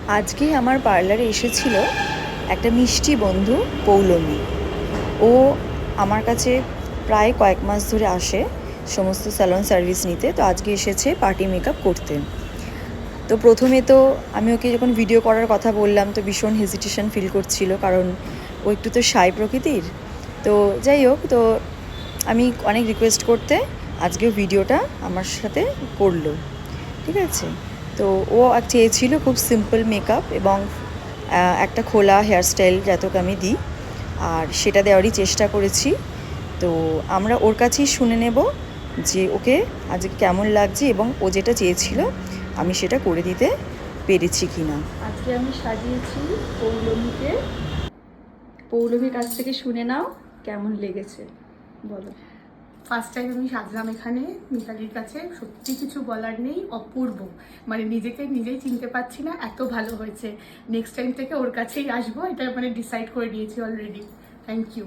আজকে আমার পার্লারে এসেছিল একটা মিষ্টি বন্ধু পৌলমী। ও আমার কাছে প্রায় কয়েক মাস ধরে আসে সমস্ত স্যালন সার্ভিস নিতে। তো আজকে এসেছে পার্টি মেকআপ করতে। তো প্রথমে তো আমি ওকে যখন ভিডিও করার কথা বললাম তো ভীষণ হেজিটেশন ফিল করছিল, কারণ ও একটু তো শাই প্রকৃতির। তো যাই হোক, তো আমি অনেক রিকোয়েস্ট করতে আজকেও ভিডিওটা আমার সাথে করলো, ঠিক আছে। তো ও চেয়েছিল খুব সিম্পল মেকআপ এবং একটা খোলা হেয়ারস্টাইল যাতে আমি দিই, আর সেটা দেওয়ারই চেষ্টা করেছি। তো আমরা ওর কাছেই শুনে নেব যে ওকে আজকে কেমন লাগছে এবং ও যেটা চেয়েছিল আমি সেটা করে দিতে পেরেছি কি না। আজকে আমি সাজিয়েছি পৌলমীকে। পৌলমীর কাছ থেকে শুনে নাও কেমন লেগেছে, বলো। ফার্স্ট টাইম আমি সাজলাম এখানে মিতালির কাছে, সত্যি কিছু বলার নেই, অপূর্ব। মানে নিজেকে নিজেই চিনতে পারছি না, এত ভালো হয়েছে। নেক্সট টাইম থেকে ওর কাছেই আসবো, এটা মানে ডিসাইড করে নিয়েছি অলরেডি। Thank you.